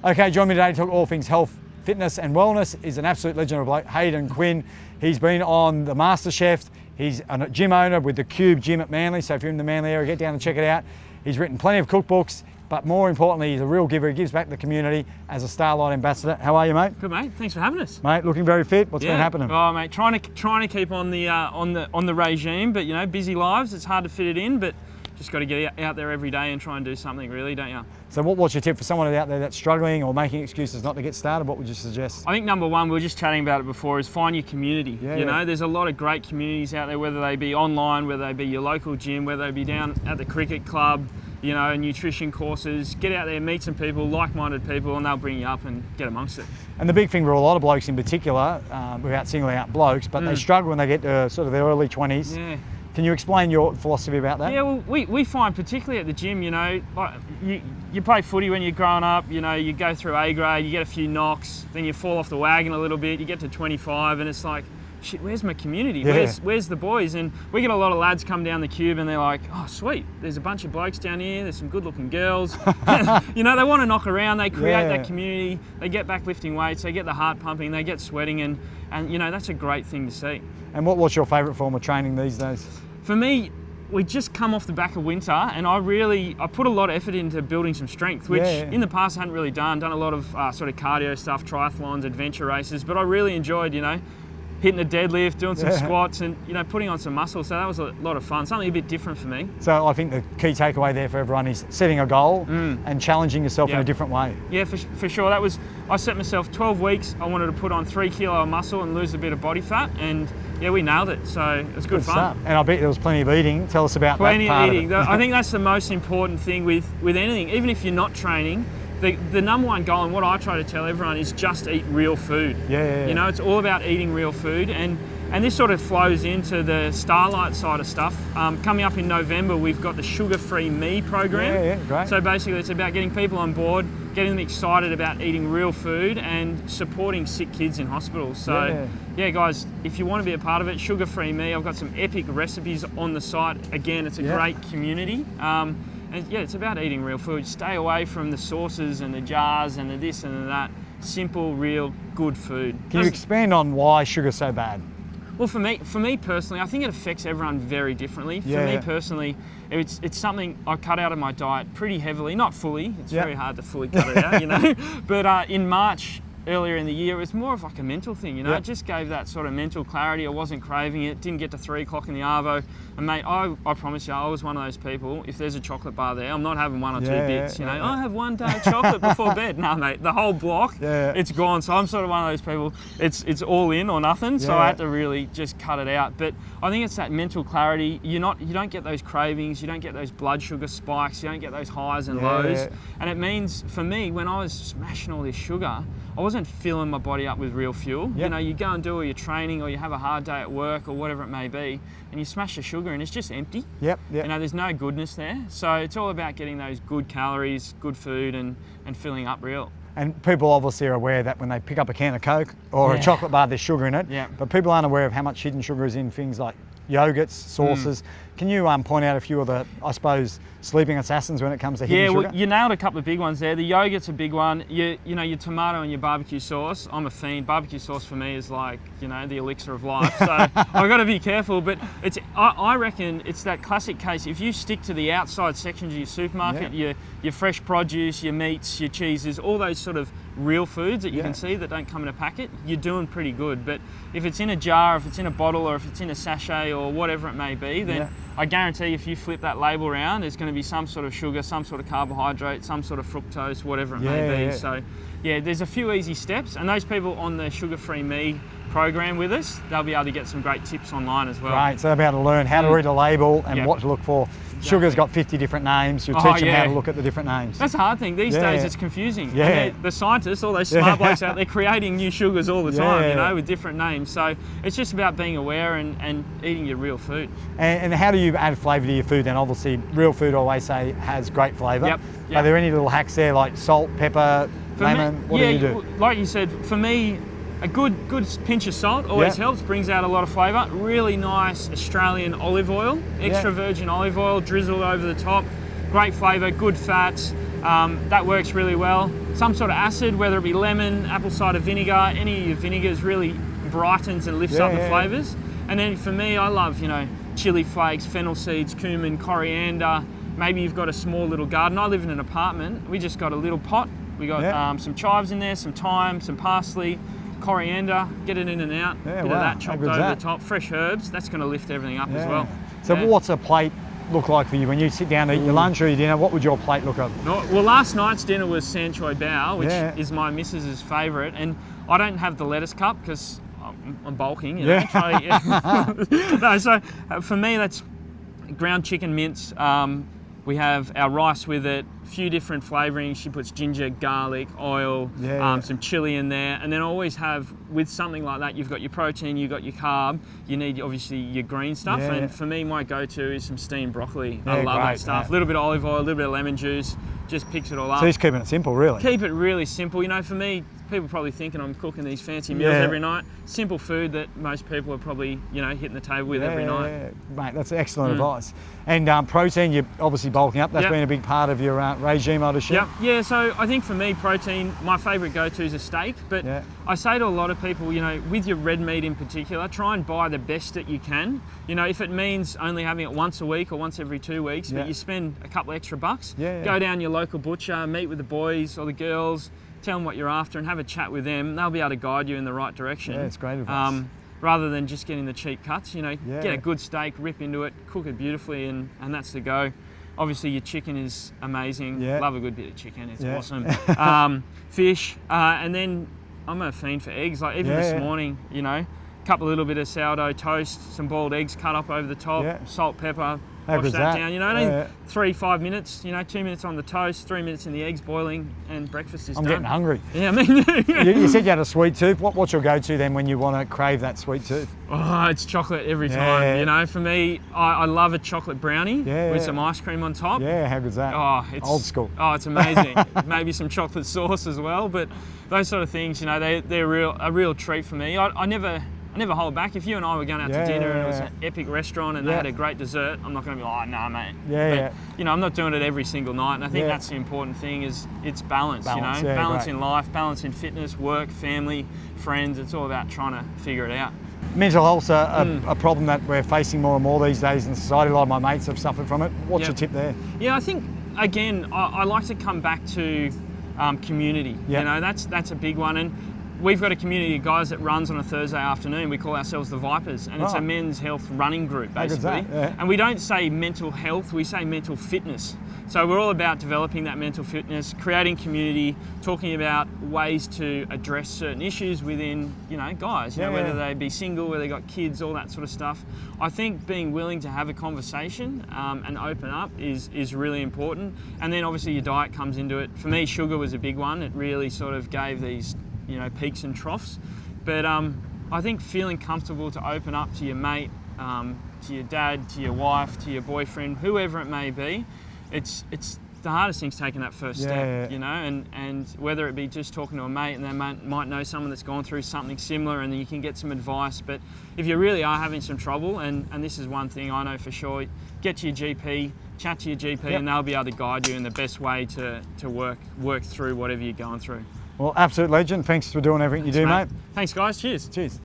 Okay, join me today to talk all things health, fitness and wellness is an absolute legend of a bloke, Hayden Quinn. He's been on the MasterChef. He's a gym owner with the Cube Gym at Manly, so if you're in the Manly area, get down and check it out. He's written plenty of cookbooks, but more importantly, he's a real giver. He gives back to the community as a Starlight ambassador. How are you, mate? Good, mate. Thanks for having us. Mate, looking very fit. What's been happening? Oh, mate, trying to keep on the regime, but you know, busy lives. It's hard to fit it in, but just got to get out there every day and try and do something, really, don't you? So what's your tip for someone out there that's struggling or making excuses not to get started? What would you suggest? I think number one, we were just chatting about it before, is find your community. You know, there's a lot of great communities out there, whether they be online, whether they be your local gym, whether they be down at the cricket club, you know, nutrition courses. Get out there, meet some people, like-minded people, and they'll bring you up and get amongst it. And the big thing for a lot of blokes in particular, without singling out blokes, but they struggle when they get to sort of their early 20s. Yeah. Can you explain your philosophy about that? Yeah, well, we find particularly at the gym, you know, like you play footy when you're growing up, you know, you go through A grade, you get a few knocks, then you fall off the wagon a little bit, you get to 25 and it's like, shit, where's my community? Yeah. Where's the boys? And we get a lot of lads come down the Cube and they're like, oh, sweet, there's a bunch of blokes down here, there's some good looking girls. You know, they want to knock around, they create that community, they get back lifting weights, they get the heart pumping, they get sweating, and you know, that's a great thing to see. And what's your favourite form of training these days? For me, we just come off the back of winter, and I put a lot of effort into building some strength, which in the past I hadn't really done a lot of sort of cardio stuff, triathlons, adventure races, but I really enjoyed, you know, hitting a deadlift, doing some squats and, you know, putting on some muscle. So that was a lot of fun, something a bit different for me. So I think the key takeaway there for everyone is setting a goal and challenging yourself in a different way. Yeah, for sure. I set myself 12 weeks. I wanted to put on 3 kilo of muscle and lose a bit of body fat, and yeah, we nailed it. So it was good fun. Stuff. And I bet there was plenty of eating. Tell us about plenty that part of eating. Of it. I think that's the most important thing with anything, even if you're not training. The number one goal, and what I try to tell everyone, is just eat real food. Yeah. You know, it's all about eating real food, and this sort of flows into the Starlight side of stuff. Coming up in November, we've got the Sugar-Free Me program. Yeah, great. So basically, it's about getting people on board, getting them excited about eating real food, and supporting sick kids in hospitals. So, yeah, guys, if you want to be a part of it, Sugar-Free Me. I've got some epic recipes on the site. Again, it's a great community. And yeah, it's about eating real food. Stay away from the sauces and the jars and the this and the that. Simple, real, good food. Can you expand on why sugar's so bad? Well, for me personally, I think it affects everyone very differently. For me personally, it's something I cut out of my diet pretty heavily, not fully. It's very hard to fully cut it out, you know. But in March, earlier in the year, it was more of like a mental thing, you know. It just gave that sort of mental clarity. I wasn't craving it, didn't get to 3 o'clock in the arvo. And mate, I promise you, I was one of those people, if there's a chocolate bar there, I'm not having 1 or 2 bits, you know. I have 1 day of chocolate before bed. No, mate, the whole block, it's gone. So I'm sort of one of those people, it's all in or nothing. So I had to really just cut it out. But I think it's that mental clarity. You don't get those cravings, you don't get those blood sugar spikes, you don't get those highs and lows. And it means, for me, when I was smashing all this sugar, I wasn't filling my body up with real fuel. You know, you go and do all your training, or you have a hard day at work or whatever it may be, and you smash the sugar and it's just empty. You know, there's no goodness there. So it's all about getting those good calories, good food, and filling up real. And people obviously are aware that when they pick up a can of Coke or a chocolate bar, there's sugar in it. But people aren't aware of how much hidden sugar is in things like yogurts, sauces. Can you point out a few of the, I suppose, sleeping assassins when it comes to hidden sugar? Well, you nailed a couple of big ones there. The yogurt's a big one. You know, your tomato and your barbecue sauce. I'm a fiend. Barbecue sauce for me is like, you know, the elixir of life. So I've got to be careful. But I reckon it's that classic case. If you stick to the outside sections of your supermarket, your fresh produce, your meats, your cheeses, all those sort of real foods that you can see that don't come in a packet, you're doing pretty good. But if it's in a jar, if it's in a bottle, or if it's in a sachet or whatever it may be, then I guarantee if you flip that label around, there's going to be some sort of sugar, some sort of carbohydrate, some sort of fructose, whatever it may be. So yeah, there's a few easy steps, and those people on the Sugar-Free Me program with us, they'll be able to get some great tips online as well. Right, so they'll be able to learn how to read a label and what to look for. Sugar's got 50 different names. You'll teach them how to look at the different names. That's a hard thing. These days it's confusing. And the scientists, all those smart blokes out there, creating new sugars all the time, you know, with different names. So it's just about being aware and eating your real food. And how do you add flavour to your food then? Obviously, real food, I always say, has great flavour. Are there any little hacks there, like salt, pepper, lemon? What do you do? Like you said, for me, a good pinch of salt always helps, brings out a lot of flavour. Really nice Australian olive oil, extra virgin olive oil drizzled over the top. Great flavour, good fats. That works really well. Some sort of acid, whether it be lemon, apple cider vinegar, any of your vinegars really brightens and lifts up the flavours. And then for me, I love, chili flakes, fennel seeds, cumin, coriander. Maybe you've got a small little garden. I live in an apartment. We just got a little pot. We got some chives in there, some thyme, some parsley, coriander. Get it in and out. Bit of that chopped over the top. Fresh herbs. That's going to lift everything up as well. So what's a plate look like for you when you sit down to eat your lunch or your dinner? What would your plate look like? Well, last night's dinner was san choy bao, which is my missus's favourite, and I don't have the lettuce cup because I'm bulking. No, so for me that's ground chicken mince. We have our rice with it, a few different flavourings. She puts ginger, garlic, oil, some chilli in there. And then I always have, with something like that, you've got your protein, you've got your carb, you need obviously your green stuff. And for me, my go-to is some steamed broccoli. I love that stuff. A little bit of olive oil, a little bit of lemon juice, just picks it all up. So he's keeping it simple, really? Keep it really simple. For me, people are probably thinking I'm cooking these fancy meals every night. Simple food that most people are probably, hitting the table with every night. Yeah, mate, that's excellent advice. And protein, you're obviously bulking up. That's been a big part of your regime, I'd assume. Yeah, so I think for me, protein, my favourite go-to is a steak. But I say to a lot of people, with your red meat in particular, try and buy the best that you can. If it means only having it once a week or once every 2 weeks, but you spend a couple extra bucks, go down your local butcher, meet with the boys or the girls, tell them what you're after and have a chat with them. They'll be able to guide you in the right direction. Yeah, it's great advice. Rather than just getting the cheap cuts, get a good steak, rip into it, cook it beautifully, and that's the go. Obviously, your chicken is amazing. Love a good bit of chicken. It's awesome. Fish, and then I'm a fiend for eggs. Like even this morning, couple of little bit of sourdough toast, some boiled eggs cut up over the top, salt, pepper. Wash that down. Only 3-5 minutes. 2 minutes on the toast, 3 minutes in the eggs boiling, and breakfast is done. I'm getting hungry. Yeah, me too. You said you had a sweet tooth. What's your go-to then when you want to crave that sweet tooth? Oh, it's chocolate every time. For me, I love a chocolate brownie with some ice cream on top. Yeah, how good's that? Oh, it's old school. Oh, it's amazing. Maybe some chocolate sauce as well, but those sort of things, they're a real treat for me. I never hold back. If you and I were going out to dinner and it was an epic restaurant and they had a great dessert, I'm not going to be like, nah, mate. I'm not doing it every single night. And I think that's the important thing is it's balance, balance in life, balance in fitness, work, family, friends. It's all about trying to figure it out. Mental health's a problem that we're facing more and more these days in society. A lot of my mates have suffered from it. What's your tip there? Yeah, I think, again, I like to come back to community. That's a big one. And we've got a community of guys that runs on a Thursday afternoon. We call ourselves the Vipers, and it's a men's health running group, basically. And we don't say mental health, we say mental fitness. So we're all about developing that mental fitness, creating community, talking about ways to address certain issues within, guys, whether they be single, whether they got kids, all that sort of stuff. I think being willing to have a conversation and open up is really important. And then obviously your diet comes into it. For me, sugar was a big one. It really sort of gave these peaks and troughs. But I think feeling comfortable to open up to your mate, to your dad, to your wife, to your boyfriend, whoever it may be, it's the hardest thing's taking that first step, and whether it be just talking to a mate and they might know someone that's gone through something similar and then you can get some advice. But if you really are having some trouble, and this is one thing I know for sure, get to your GP, chat to your GP, and they'll be able to guide you in the best way to work through whatever you're going through. Well, absolute legend. Thanks for doing everything you do, mate. Thanks, guys. Cheers. Cheers.